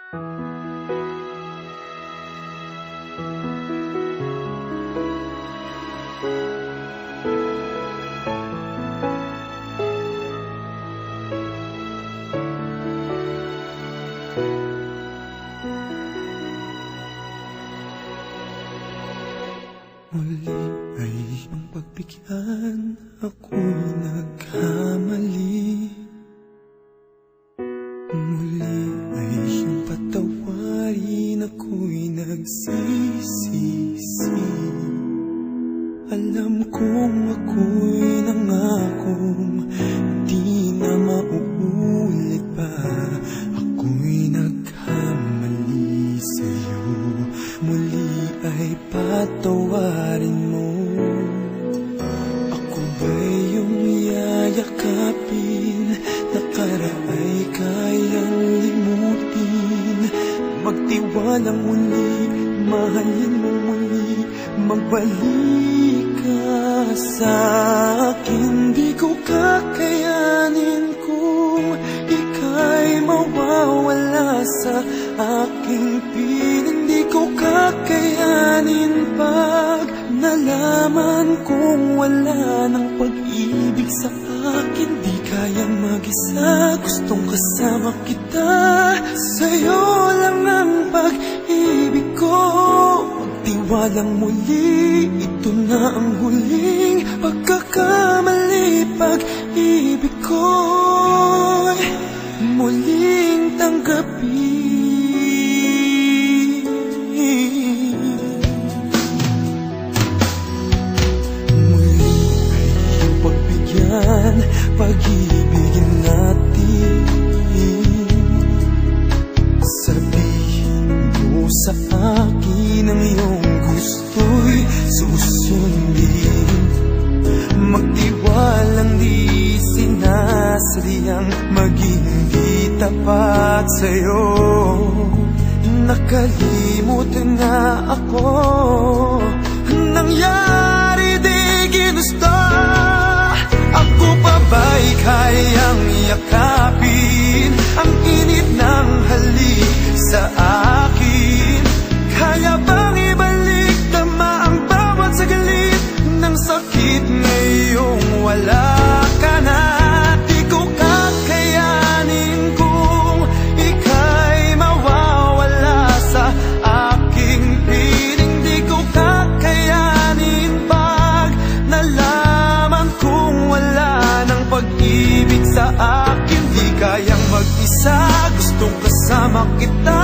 Muli ay iyong pagbigyan, ako'y nagkamali. Muli ay iyong patawarin, ako'y nagsisisi. Alam kong ako'y nangakong di na mauulit pa. Ako'y nagkamali sa'yo, muli ay patawarin mo. Ako ba'y iyong yayakapin, nakaraay kayang limutin. Magtiwalang muli, mahalin mo muli, magbalik ka sa'kin. Di ko kakayanin kung ika'y mawawala sa aking piling. Di ko kakayanin pag nalaman kong wala ng pag-ibig sa akin. Di kayang mag-isa, gustong kasama kita. Sa'yo lang ang pag-ibig ko. Magtiwalang muli, ito na ang huling pagkakamali. Pag-ibig ko'y muling tanggapin. Pag-ibigin natin, sabihin mo sa akin ang iyong gusto'y susundin. Magtiwalang di sinasadyang maging di tapat sa'yo. Nakalimutan na ako, nangyari di ginusto. Ako pa ba'y kayang yakapin ang init ng halik sa akin? Kaya bang ibalik tama ang bawat sagalit ng sakit ngayong wala ka na? Di ko kakayanin kung ika'y mawawala sa aking piling. Di ko kakayanin pag nalaman kung wala ng pag-ibig sa akin. Di kayang mag-isa, gustong kasama kita.